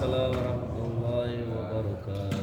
Waalaikumsalam warahmatullahi wabarakatuh.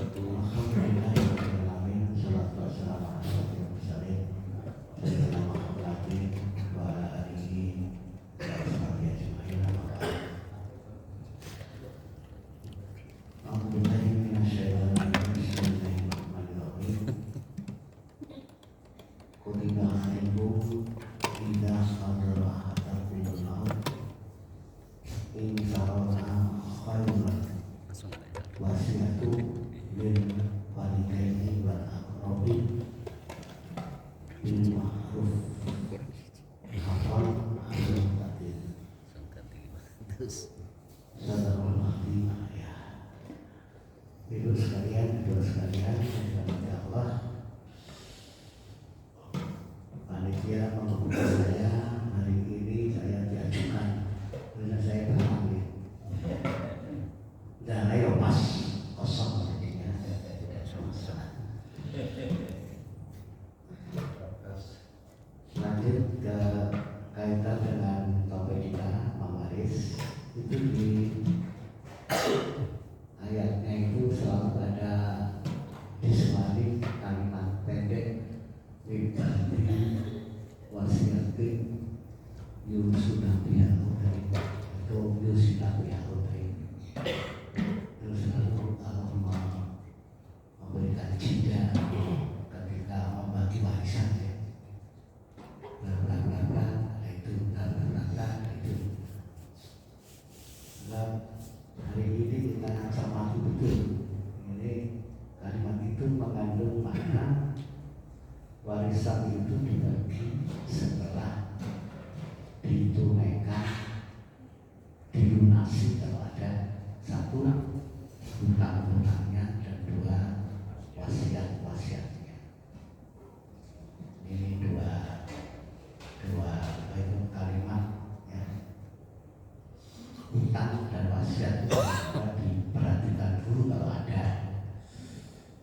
Ibu sekalian, ya Allah, panitia menghubungi saya hari ini. Saya diajukan karena saya berhamil. Dan ayo pas kosong jadinya. Lanjut ke kaitan dengan topik kita, Mamaris itu di ayatnya itu selalu ada disebalik kalimat pendek wibadi wasiatin yusunabiyahutai atau yusunabiyahutai. Terus lalu Allah memberikan jeda ketika membagi warisan ya. Bla itu nah, hari ini kita cermati betul. Ini kalimat itu mengandung makna warisan itu dibagi setelah ditunaikan, dilunasi kalau ada satu hutang-hutangnya dan dua wasiat-wasiatnya. Ini dua itu kalimat ya. Hutang dan wasiat itu diperhatikan dulu kalau ada.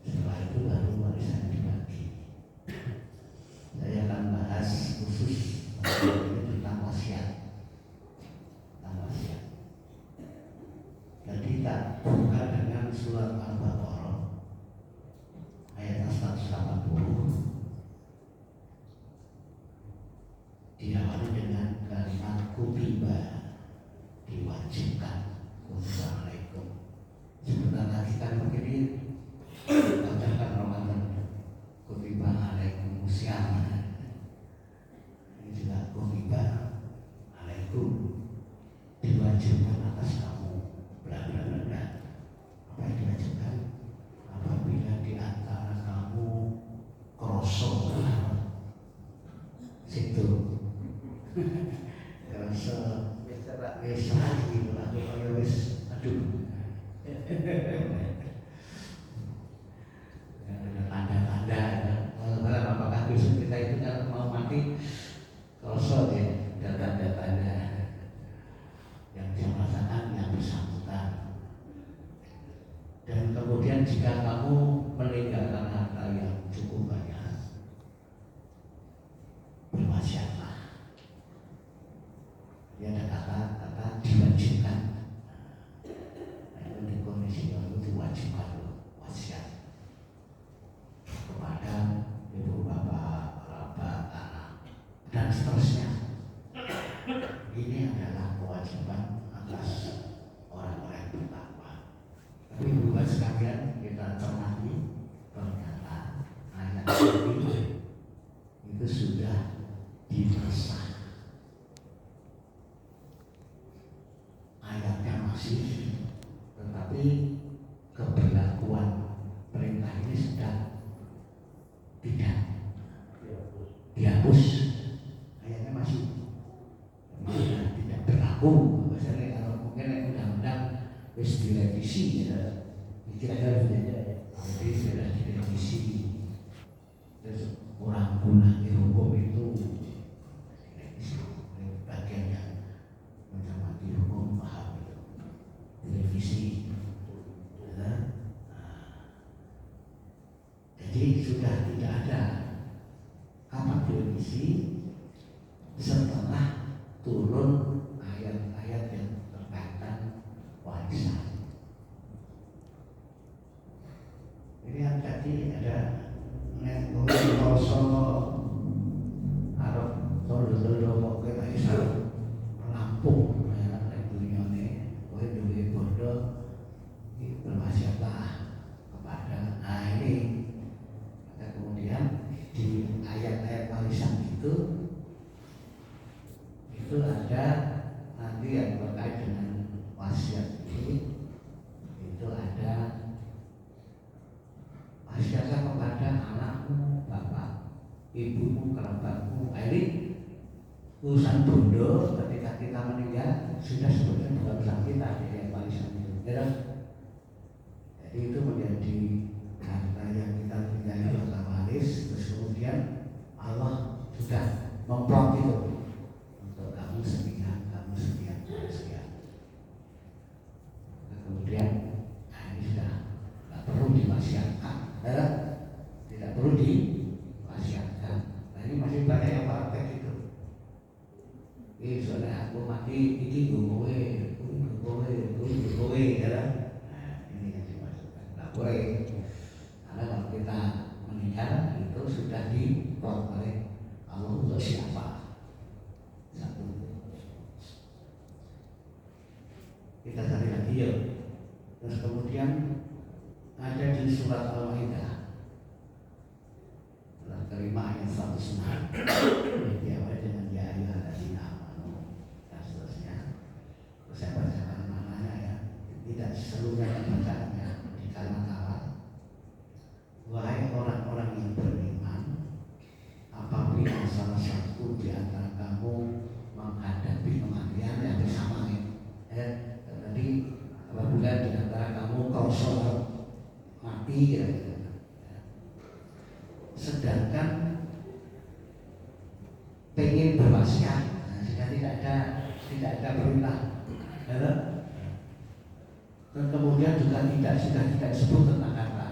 Setelah itu baru warisan dibagi. Saya akan bahas khusus tentang wasiat. Jadi kita buka dengan surat Al-Baqarah ayat 180. Diawali dengan kalimat kutiba, diwajibkan. Assalamualaikum. Sebentar lagi kan begini bacakan Ramadan. Kutiba alaikum usyam. Ini juga kutiba alaikum, diwajibkan atas kamu. Bla bla bla bla. Apa yang diwajibkan? Apabila di antara kamu krosok situ kerasa wis lagi lagu kaya wis aduh tanda-tanda apakah besok kita itu kalau mau mati kerasa ya ada tanda-tanda yang dia rasakan yang bersangkutan. Dan kemudian jika kamu meninggalkan harta yang cukup banyak, berwasiatlah. Dia ada kata-kata diwajibkan. Nah, itu di kondisi itu diwajibkan wasiat kepada ibu bapak, kerabat, anak dan seterusnya. Ini adalah kewajiban atas orang-orang yang bertakwa. Tapi bukan sekalian kita cermati, ternyata ayat ini itu sudah dipersah. Ayatnya masih, tetapi keberlakuan perintah ini sudah tidak dihapus. Ayatnya masih tidak berlaku. Misalnya kalau mungkin undang-undang wis direvisi ya, kira-kira jadi sudah direvisi. Terus orang gunanya hukum itu bagian yang mencermati hukum paham itu direvisi. Jadi sudah tidak ada kapan direvisi setelah turun ayat-ayat yang berkaitan warisan. itu ada nanti yang terkait dengan wasiat ini, itu ada wasiatnya kepada anakmu, bapak, ibumu, kerabatmu. Ini urusan bondo ketika kita meninggal sudah sebetulnya bukan urusan kita, yang warisan itu. Jadi itu menjadi harta yang kita tinggali harta waris. Terus kemudian Allah sudah memplot itu untuk kamu sekian, kamu sekian, kamu sekian. Nah, kemudian ini sudah tidak perlu diwasiatkan, tidak perlu diwasiatkan. Nah ini masih banyak yang praktek itu. Ini soalnya aku mati, ini gue, ya. Nah ini yang dimaksudkan. Tidak boleh. Karena kalau kita meninggal itu sudah diplot oleh Allah untuk siapa? Satu. Kita cari lagi ya. Terus kemudian ada di surat Al-Maidah surat kelima ayat 106 diawali dengan ya ayyuhalladzina amanu dan seterusnya. Terus saya bacakan maknanya ya, tidak seluruhnya bacaannya di kalimat awal. Wahai orang-orang yang beriman, apabila salah satu di antara kamu menghadapi kematian yang bersama tadi apabila di antara kamu kausul mati kira-kira, sedangkan pengen berwasiat, jika tidak ada perintah, dan kemudian juga sudah tidak disebut tentang kata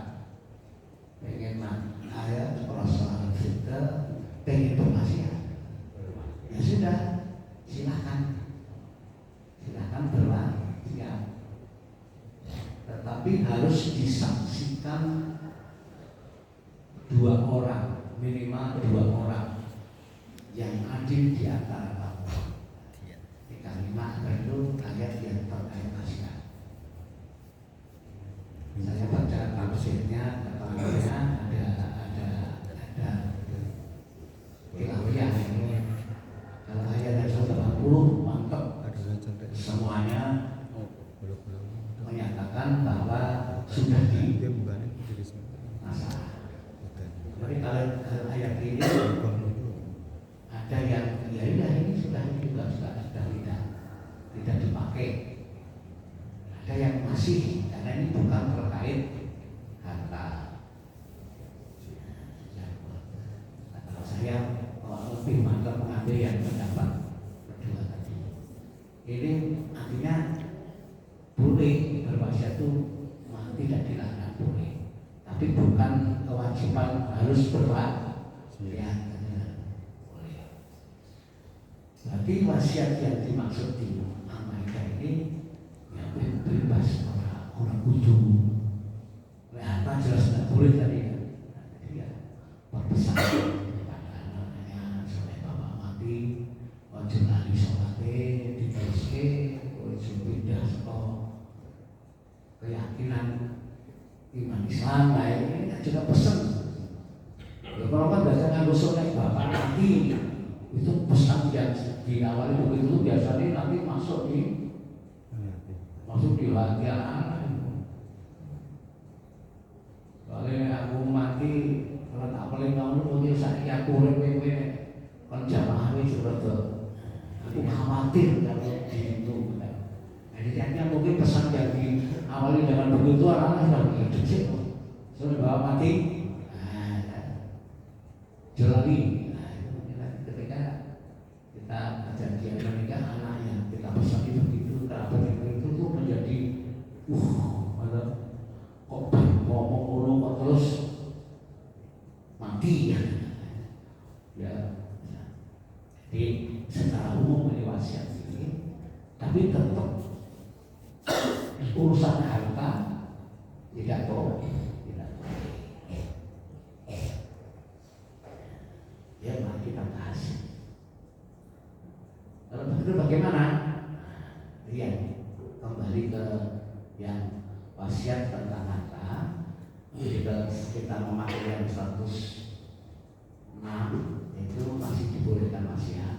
pengen mati, ayat perasaan kita pengen berwasiat, ya sudah silakan berwasiat, tetapi harus disaksikan minimal dua orang yang adil di antara kamu. Di kalimat itu ayat yang terkait wasiat. Saya baca tafsirnya, katanya ada kilawiyah ini. Kalau ayat 180 mantap. Semuanya menyatakan bahwa sudah di masalah. Tapi kalau ayat ini ada yang ya ini sudah juga tidak dipakai. Ada yang masih, karena ini bukan terkait harta. Nah, kalau saya lebih mantap mengambil yang pendapat kedua tadi. Ini artinya boleh berwasiat itu tidak dilarang, boleh, tapi bukan kewajiban harus berwasiat. Boleh. Berarti wasiat yang dimaksud di Al-Maidah ini yang bebas orang kudu. Harta jelas tidak boleh tadi ya. Jadi ya berpesan kepada anaknya sampai bapak mati, wajib ahli sholatnya diteruske, wajib pindah keyakinan iman Islam. Nah ini kan juga pesan. Kalau kan biasanya ngusuknya bapak mati itu pesan yang di awal itu biasanya nanti masuk di hati anak. Soalnya aku mati kalau tak paling kamu mungkin saya aku rewe kan jamaah ini sudah aku khawatir kalau di itu. Jadi mungkin pesan yang di awali dengan begitu anak sudah begitu sih. Sudah bawa mati, jalani. Ketika kita perjanjian menikah anaknya kita pesan begitu, kerabat itu tuh menjadi kok ngomong kok terus mati ya. Jadi secara umum ini wasiat ini, tapi tetap urusan harta tidak boleh. Ya mari kita bahas. Kalau begitu bagaimana? Lihat kembali ke yang wasiat tentang harta. Kita memakai yang 106 itu masih dibolehkan wasiat.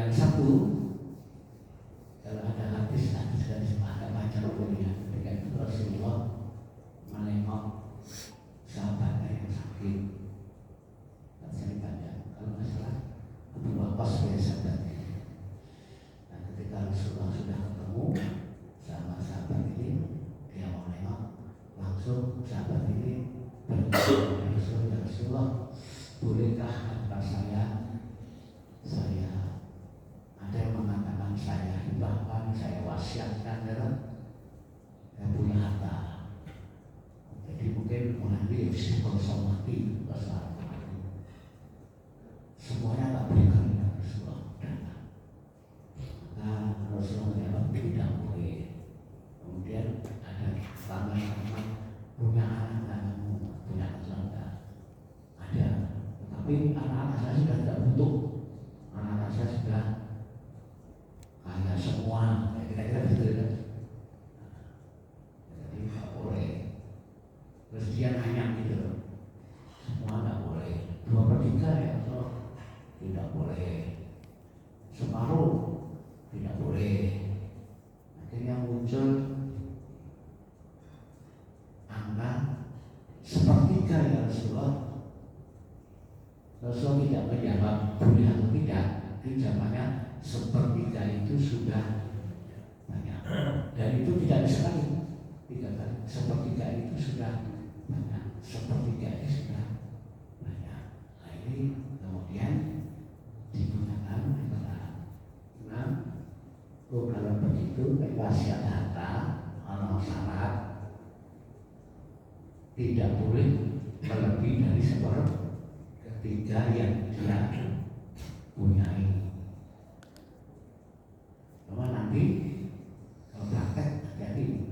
Yang satu, kalau ada hadis ada macam kuliah ketika itu Rasulullah menengok sahabatnya yang sakit. Saya banyak, kalau nggak salah Abu Waqqas ya sahabatnya. Nah, ketika Rasulullah sudah ketemu sama sahabat ini, dia mau nengok, langsung sahabat ini bertanya, ya Rasulullah, bolehkah kata saya ada yang mengatakan saya hibahkan, saya wasiatkan dalam saya punya harta. Jadi mungkin nanti kalau mati, semuanya tak berikan ya Rasulullah. Nah, Rasulullah menjawab tidak boleh. Kemudian ada tangan-tangan punya anak-anakmu, punya keluarga. Ada, tetapi anak-anak saya sudah tidak butuh. Anak-anak saya sudah kaya semua, kira-kira gitu ya. Jadi tidak boleh. Terus dia nanya gitu, semua tidak boleh. 2/3 ya Allah, tidak boleh. Separuh tidak boleh. Akhirnya muncul angka 1/3 ya Rasulullah. Rasulullah tidak menjawab boleh atau tidak. Jawabannya 1/3 itu sudah banyak. Dan itu tidak sekali. 1/3 itu sudah banyak. 1/3 itu sudah banyak. Nah ini kemudian digunakan kalau begitu wasiat harta orang syarat tidak boleh melebihi dari 1/3 yang dia punyai. Cuma nanti kalau praktek jadi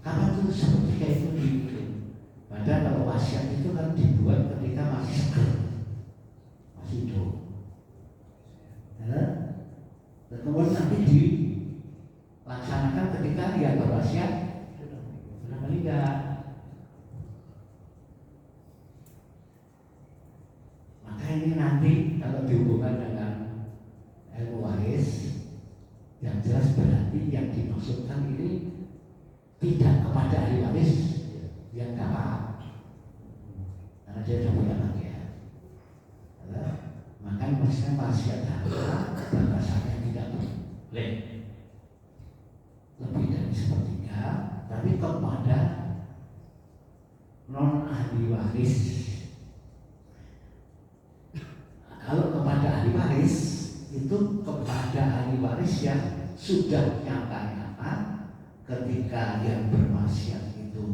kapan tuh 1/3 itu dihitung. Padahal kalau wasiat itu kan dibuat ketika masih segar, masih hidup. Kemudian nanti dilaksanakan ketika dia berwasiat sudah meninggal. Maka ini nanti kalau dihubungkan dengan ilmu waris, yang jelas berarti yang dimaksudkan ini tidak kepada ahli waris yang dapat, karena dia sudah punya bagian. Maka maksudnya wasiat harta batasannya tidak boleh lebih dari 1/3, tapi kepada non ahli waris. Kalau kepada ahli waris itu kepada ahli waris yang sudah nyata-nyata ketika yang berwasiat itu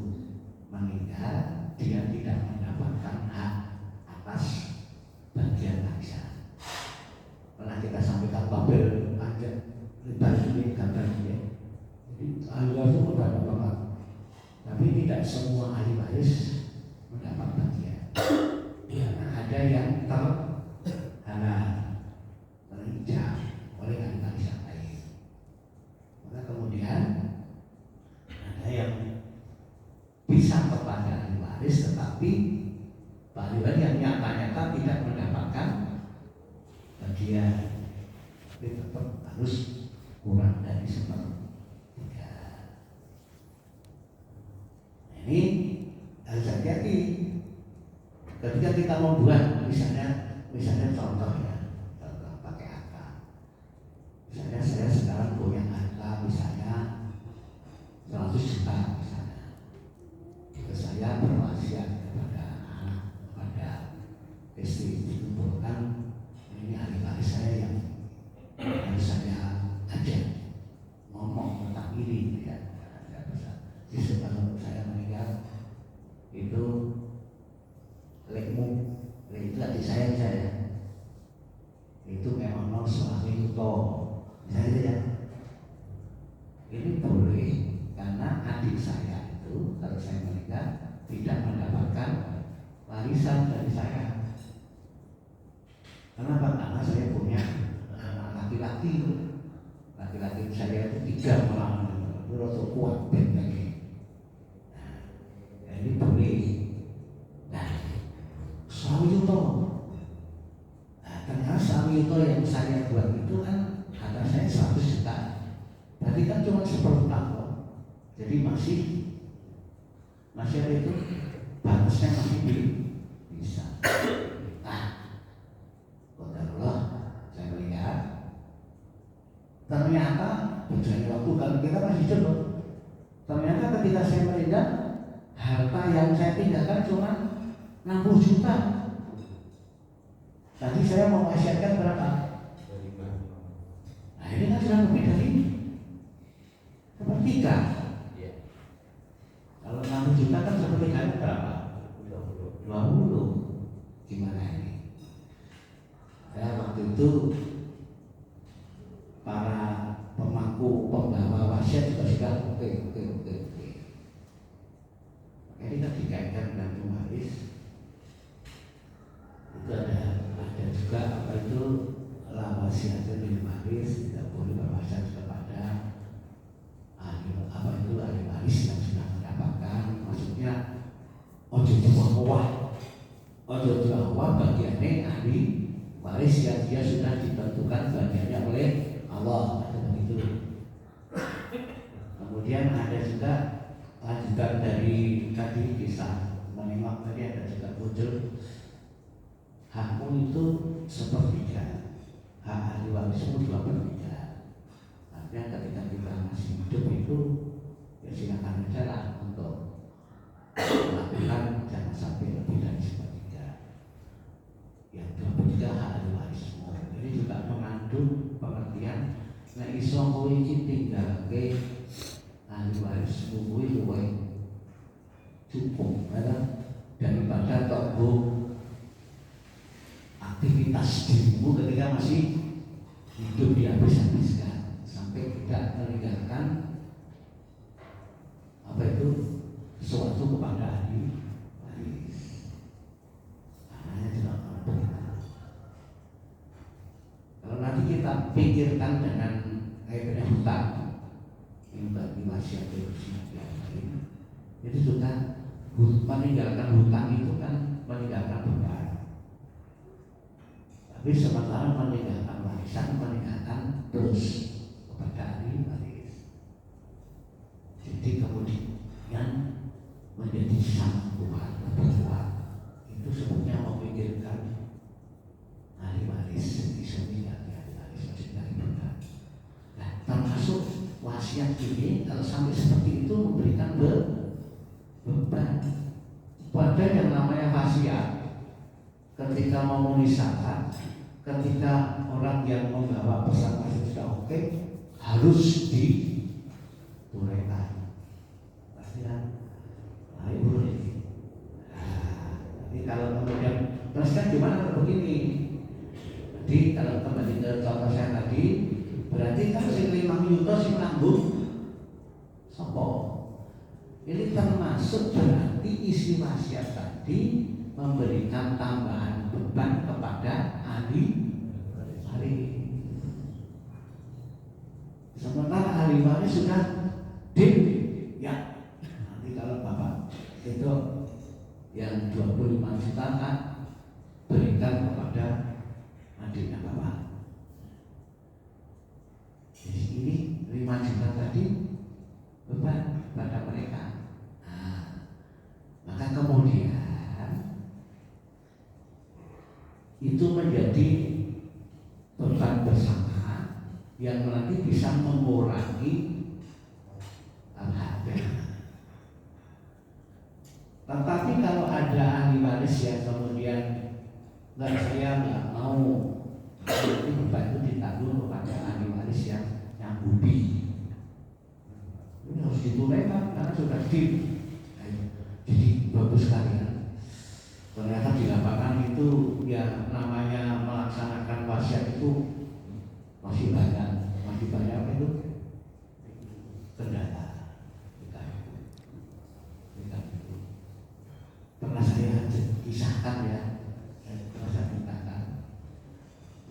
meninggal, dia tidak mendapatkan hak atas bagian warisan. Pernah kita sampaikan Babel ada lebar ini gambarnya. Jadi ahli waris itu banyak banget, tapi tidak semua ahli waris mendapat bagian. Karena ada yang terinjak oleh ahli waris yang lain. Maka kemudian ada yang bisa kepada ahli waris, tetapi ahli waris yang nyata-nyata tidak mendapatkan bagian, tapi tetap harus kurang dari 1/3. Ini harus hati-hati ketika kita membuat misalnya contoh pakai angka. Misalnya saya sekarang punya angka misalnya 100 juta misalnya. Terus saya berwasiat kepada anak, kepada istri, dikumpulkan ini ahli waris saya yang harus saya ajak ngomong tentang ini ya. Justru kalau saya meninggal itu lekmu, itu adik saya itu memang non suami itu misalnya ya. Ini boleh karena adik saya itu kalau saya meninggal tidak mendapatkan warisan dari saya. Kenapa? Karena saya punya anak laki-laki saya itu 3 malah itu rasa kuat lagi. Nah, ini boleh. Nah, suami itu ternyata suami itu yang saya buat tadi kan cuma seperempat kok. Jadi masih ada itu batasnya masih bisa. Nah, qadarullah saya melihat ternyata berjalannya waktu kalau kita masih jodoh. Ternyata ketika saya meninggal, harta yang saya tinggalkan cuma 60 juta. Tadi saya mau wasiatkan berapa? Nah ini kan sudah lebih dari sepertiga. Kalau 60 juta kan sepertiga berapa? 20. Gimana ini? Waktu itu para pemangku pembawa wasiat juga sudah oke. Ini kan dikaitkan dengan waris. Itu ada juga apa itu wasiat bil waris, tidak boleh berwasiat kepada ahli waris yang sudah mendapatkan. Maksudnya ojo jual bagiannya ahli waris yang dia sudah ditentukan bagiannya oleh Allah. Begitu. Kemudian ada juga lanjutan dari tadi kisah menengok tadi ada juga muncul hakmu itu sepertiga, hak ahli warismu 2/3. Artinya ketika kita masih hidup itu ya silakan aja lah untuk melakukan, jangan sampai lebih dari sepertiga. Yang 2/3 hak ahli warismu. Ini juga mengandung pengertian nek iso kowe iki tinggalke ahli warismu kuwi luwih cukup daripada toko aktivitas dirimu ketika masih hidup dihabis-habiskan sampai tidak meninggalkan apa itu sesuatu kepada ahli waris. Hanya tidak kalau nanti kita pikirkan dengan kayak hutang yang bagi wasiat yang lain, itu sudah meninggalkan hutang itu kan meninggalkan beban. Tapi sementara meninggalkan warisan, meninggalkan terus kepada ahli waris. Jadi kemudian menjadi sangat kuat, itu sebetulnya memikirkan ahli waris, ahli waris maksudnya beban. Nah, termasuk wasiat ini kalau sampai seperti itu memberikan beban pada yang namanya wasiat. Ketika memenuhi syarat, ketika orang yang membawa pesan wasiat sudah oke, harus ditunaikan. Wasiat, ibu ini. Jadi kalau kemudian terus kan gimana kalau begini? Jadi kalau kembali ke contoh saya tadi, berarti kan si 5 juta si nanggung sopo. Ini termasuk berarti isi wasiat tadi memberikan tambahan beban kepada ahli waris. Sementara ahli waris sudah ya. Nanti kalau bapak itu yang 25 juta kan berikan kepada adiknya bapak. Jadi ini 5 juta tadi beban pada mereka. Nah, maka kemudian itu menjadi beban bersama yang nanti bisa mengurangi harga. Tetapi kalau ada ahli waris yang kemudian saya nggak mau, itu beban itu ditanggung kepada ahli waris yang budi. Ini harus ditunaikan karena sudah jadi bagus sekali kan. Ternyata di lapangan itu yang namanya melaksanakan wasiat itu masih banyak apa itu kendala. Pernah saya kisahkan ya,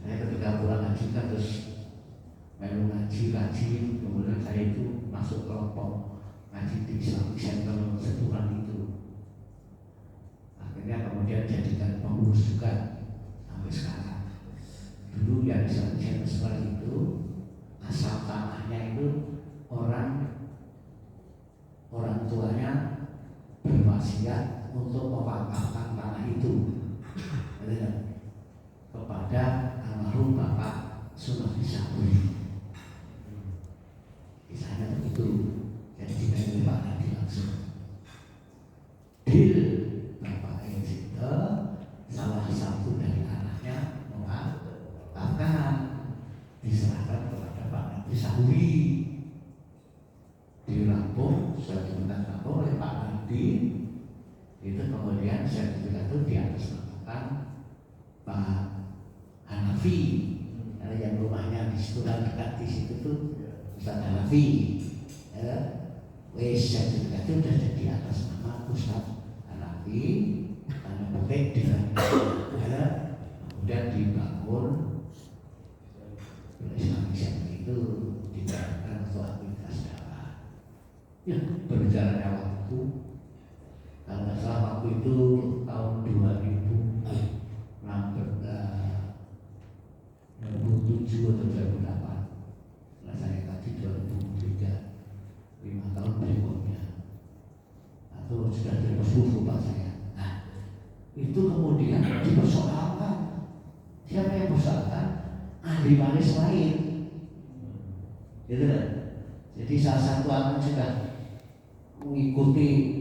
saya ketika pulang ngaji kan terus melu ngaji, kemudian saya itu masuk kelompok ngaji di Islamic Center Seturan itu. Akhirnya kemudian jadikan pengurus juga sampai sekarang. Dulu yang Islamic Center itu asal tanahnya itu itu kepada almarhum Bapak Sunardi Saburi. Kisahnya begitu. Jadi kita Pak Nadi langsung deal Bapak Ejito, salah satu dari anaknya mengatakan diserahkan kepada Pak Nadi Saburi. Dirampung, sudah rampung oleh Pak Nadi. Itu kemudian sertifikat itu diatasnamakan Pak Hanafi, karena yang rumahnya di situ dan dekat di situ tuh Ustaz Hanafi. Sertifikat itu sudah jadi atas nama Ustaz Hanafi, karena bukan dengan kemudian dibangun Islam itu digunakan untuk aktivitas dakwah. Ya, berjalannya waktu. Kalau nggak salah waktu itu tahun 2007 atau 2008. Nah saya tadi 2003, 5 tahun berikutnya. Atau sudah terus Pak saya. Nah itu kemudian dipersoalkan. Siapa yang persoalkan? Ahli waris lain. Gitu kan? Jadi salah satu anak sudah mengikuti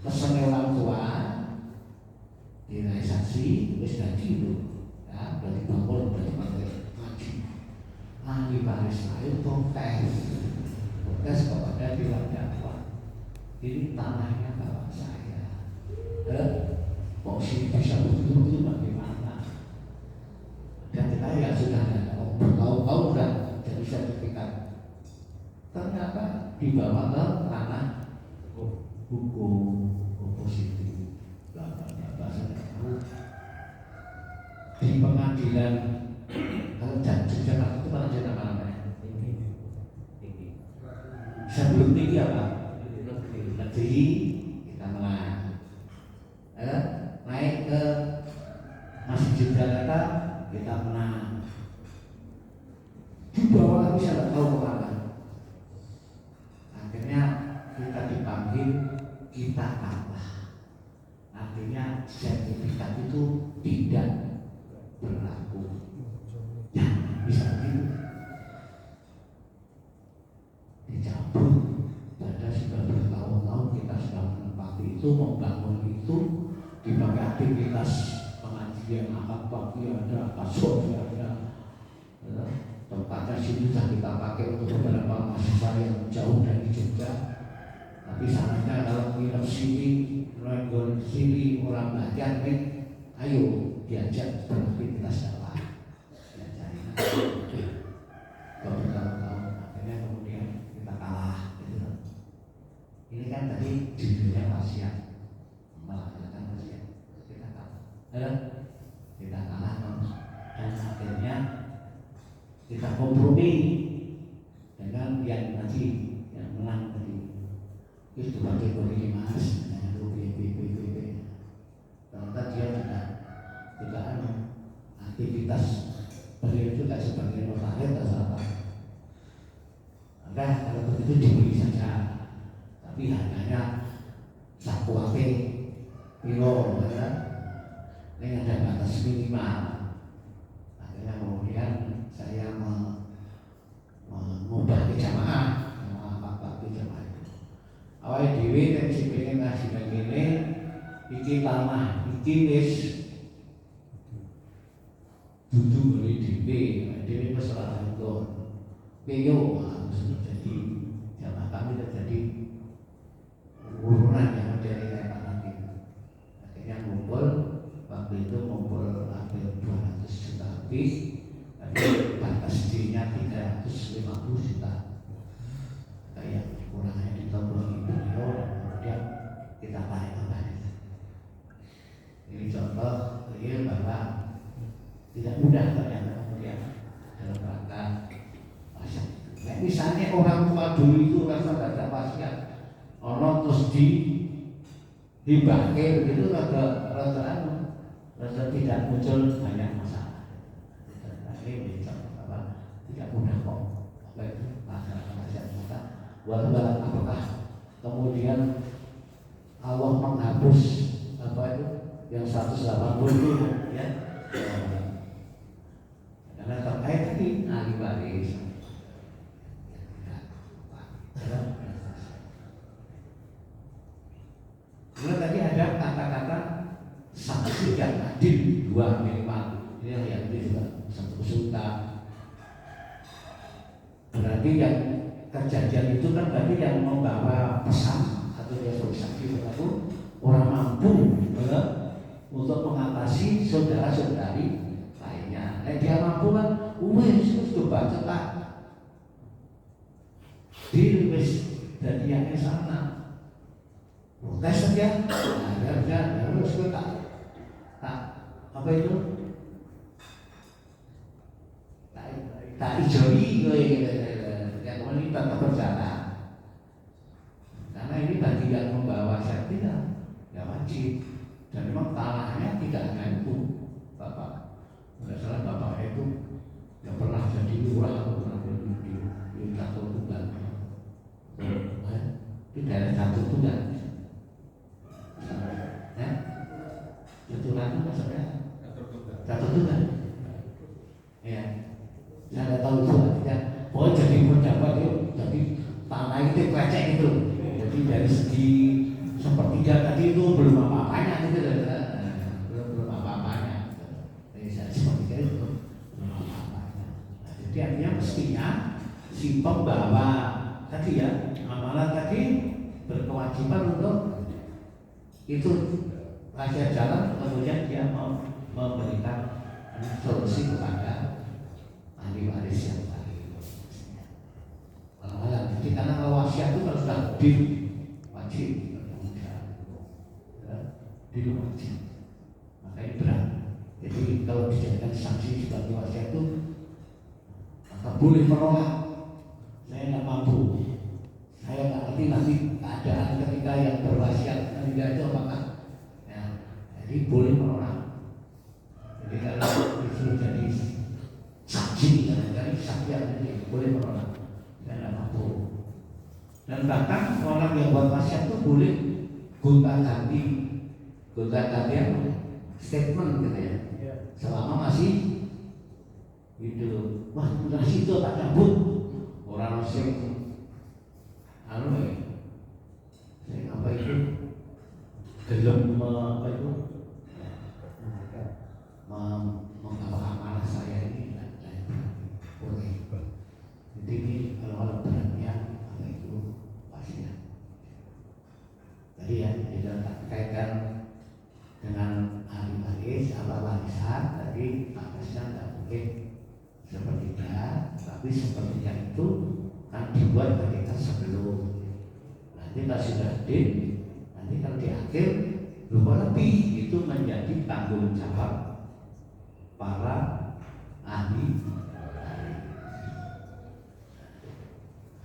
pesan orang tua direalisasi terus gaji itu ya berarti bangun berarti ngaji ahli waris lain protes kepada dewan dakwah ini tanahnya bapak saya kok sih bisa begitu bagaimana dan kita ya sudah bertahun-tahun sudah jadi sertifikat ternyata dibawa ke ranah hukum positif di pengadilan kalau Jakarta itu pengadilan apa namanya? Sebelum tinggi apa? Negeri kita menang. Naik ke Masjid Jakarta kita menang. Di bawah lagi saya tidak tahu kemana. Akhirnya kita dipanggil, kita kalah. Artinya sertifikat itu tidak berlaku. Jangan bisa begitu. Dicabut. Padahal sudah bertahun-tahun kita sudah menempati itu, membangun itu, dipakai aktivitas pengajian, apa ada, kasur ada. Tempatnya situ sudah kita pakai untuk beberapa mahasiswa yang jauh dari Jogja. Tapi sananya kalau nginep sini, nongol sini orang belajar nih, ayo diajak beraktivitas dakwah. Diajarin bertahun-tahun, akhirnya kemudian kita kalah. Gitu. Ini kan tadi judulnya wasiat, melaksanakan wasiat, kita kalah. Kita kalah dan akhirnya kita kompromi dengan yang tadi yang menang tadi. Itu pakai bagi mas, ternyata dia tidak aktivitas beliau juga sebagai notaris atau apa. Maka kalau begitu dibeli saja, tapi harganya saku ape piro, ya. Ini ada batas minimal. Akhirnya kemudian saya mengubah ke jamaah ke jamaah itu. Awal dewi yang si pengen ngasih begini, iki tanah, iki wis duduk oleh dewi masalah itu, peyo harus jadi jamaah kami terjadi urunan yang dari kayak nanti. Akhirnya ngumpul, waktu itu ngumpul hampir 200 juta habis. Tapi batas D-nya 350 juta. Kayak kurangnya ditambah beliau, kemudian kita tarik. Ini contoh real bahwa tidak mudah ternyata kemudian dalam rangka wasiat. Nah, misalnya orang tua dulu itu rasa tidak ada wasiat, orang terus dibangkit begitu rasa tidak muncul banyak masalah. Ini tidak mudah kok. Apakah kemudian Allah menghapus apa itu yang 180 itu ya. Karena terkait tadi ahli waris. Kemudian tadi ada kata-kata saksi yang adil dua minimal. Ini yang itu juga satu sultan. Berarti yang kejadian itu kan berarti yang membawa pesan atau yang bersaksi itu orang mampu untuk mengatasi saudara-saudari lainnya. Dia mampu kan, wes coba cetak di wes dari yang ke sana. Protes saja, harus kita apa itu? Tak ijoli, yang kemudian tetap berjalan. Karena ini bagi yang membawa serti ya wajib. Dan memang tanahnya tidak hanya itu, Bapak. Tidak salah Bapak itu yang pernah jadi lurah atau pernah di Catur Tunggal. Di daerah Catur Tunggal. Ya, Catur itu maksudnya Catur Tunggal. Ya, saya tidak tahu itu artinya. Oh jadi pendapat itu, jadi tanah itu klecek itu. Jadi dari segi sepertiga tadi itu belum apa-apanya gitu, belum apa-apanya. Dari sepertiga itu belum apa-apanya. Nah, jadi artinya mestinya si pembawa tadi ya, amalan tadi berkewajiban untuk itu rahasia jalan, kemudian dia mau memberikan solusi kepada ahli waris yang lain. Jadi karena kalau wasiat itu kalau sudah wajib, wajib, makanya berat. Jadi kalau dijadikan saksi sebagai wasiat itu, maka boleh menolak. Saya nggak mampu, saya nggak ngerti nanti keadaan ketika yang berwasiat tidak itu apakah. Ya, jadi boleh menolak. Jadi kalau disuruh jadi saksi, dari saksi yang ini boleh menolak. Saya nggak mampu. Dan bahkan orang yang buat wasiat itu boleh gonta-ganti apa? Statement gitu ya. Selama masih gitu. Wah, masih itu tak cabut. Orang sing anu ya. Sing apa itu? Gelem apa itu? Mengapa amanah saya ini boleh. Jadi ini kalau beratnya apa itu wasiat. Jadi ya tidak kaitkan dengan ahli waris atau warisan tadi atasnya tidak mungkin sepertiga, tapi sepertiga itu kan dibuat ketika sebelum. Nanti kalau sudah nanti kalau di akhir lupa lebih itu menjadi tanggung jawab para ahli.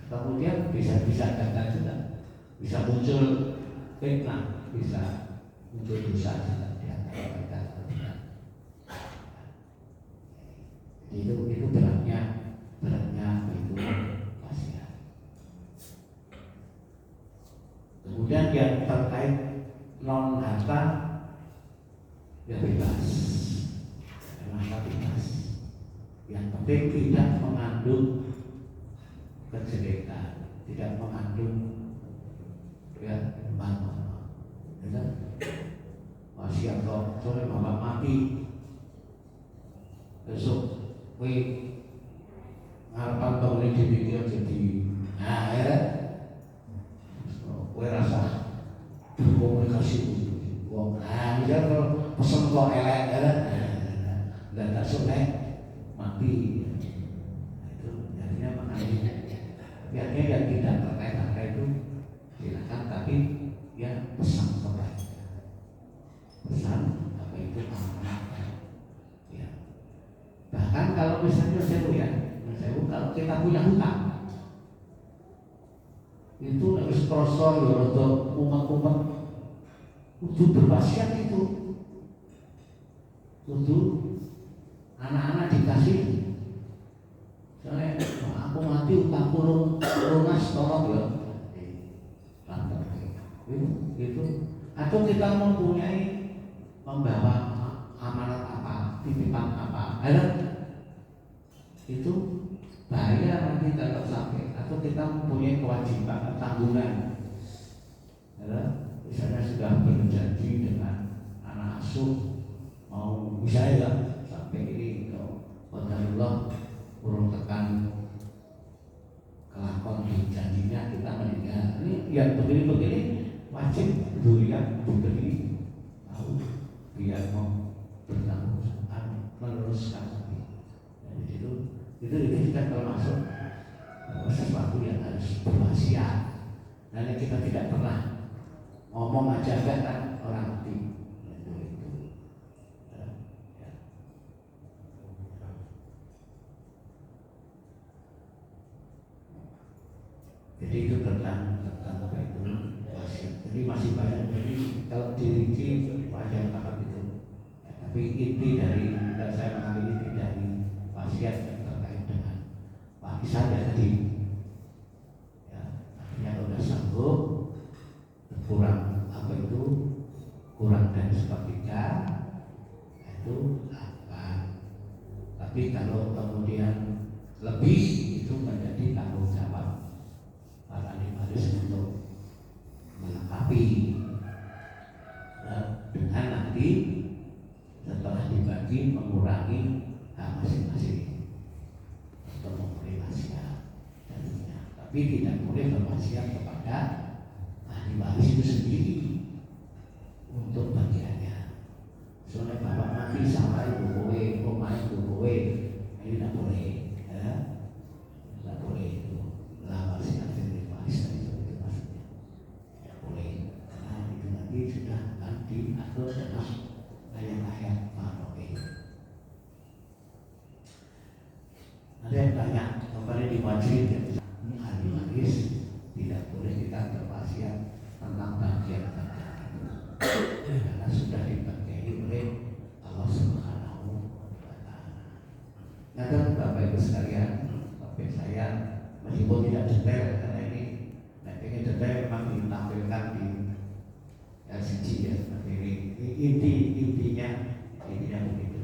Kemudian bisa gagal juga, bisa muncul fitnah, bisa muncul dosa juga di antara mereka. Itu beratnya itu wasiat. Kemudian yang terkait non harta ya bebas, bebas. Yang penting tidak mengandung kejelekan, tidak mengandung ya mana, ya wasiat kok sore bapak mati besok harapan tahun ini dipikir jadi ya rasa berkomunikasi misal kalau pesen kok elek dan tak sulit mati itu jadinya mengandung biarnya yang tidak terkait angka itu silakan, tapi ya pesan kebaikan, pesan apa itu amanah ya. Bahkan kalau misalnya kalau kita punya hutang itu harus krosor ya untuk umat-umat kudu berwasiat itu, kudu anak-anak dikasih. Soalnya aku mati utangku lunas tolong ya. Itu atau kita mempunyai membawa amanat apa, titipan apa, ada itu bahaya nanti kalau sampai, atau kita mempunyai kewajiban tanggungan, ya, misalnya sudah berjanji dengan anak asuh mau misalnya sampai ini qadarullah urung tekan kelakon di janjinya kita meninggal, ini ya begini wajib durian diberi tahu biar mau bertanggung jawab meneruskan. Jadi itu kita termasuk sesuatu yang harus berwasiat. Dan kita tidak pernah ngomong aja kan orang mati. Jadi itu tentang apa itu wasiat. Jadi masih banyak. Jadi kalau dirinci wajah apa itu. Ya, tapi inti dari saya mengambil inti dari wasiat yang terkait dengan warisan ya tadi. Ya, artinya kalau sudah sanggup kurang apa itu kurang dari sepertiga itu apa. Tapi kalau kemudian lebih itu menjadi tanggung jawab para ahli waris untuk melengkapi dengan nanti setelah dibagi mengurangi hak masing-masing untuk memberi wasiat tentunya. Tapi tidak boleh berwasiat kepada ahli waris itu sendiri untuk bagiannya. Soalnya bapak mati sama ibu kowe, omah ibu kowe, ini tidak boleh, ya. Tidak boleh itu. Lah wasiat dari waris itu maksudnya. Tidak boleh. Karena itu nanti sudah diatur dalam ayat-ayat Al-Qur'an. Ada yang tanya kembali di majelis ya, ahli waris tidak boleh kita berwasiat tentang bagian karena sudah dibagian oleh Allah Subhanahu wa Ta'ala. Nah, Bapak Ibu sekalian, tapi saya meskipun tidak detail karena ini pengen detail memang ditampilkan di LCG ya seperti ini. Intinya begitu.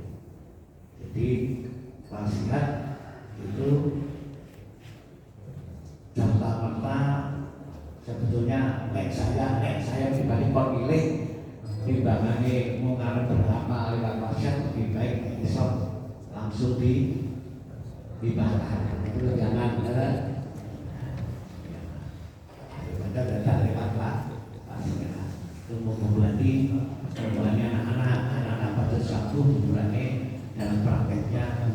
Jadi wasiat itu serta-merta sebetulnya saya pribadi kok pilih timbangannya mau ngarep berapa lewat wasiat lebih baik besok langsung dibakar. Itu jangan data lewat lah itu membulannya anak-anak pada satu bulannya dalam prakteknya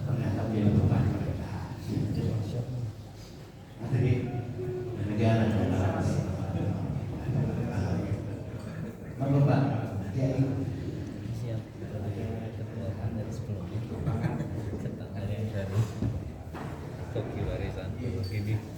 ternyata dia bukan mereka. Nanti negara Bapak jadi siap ketua dari sebelumnya tentang ada yang dari kopi warisan begini.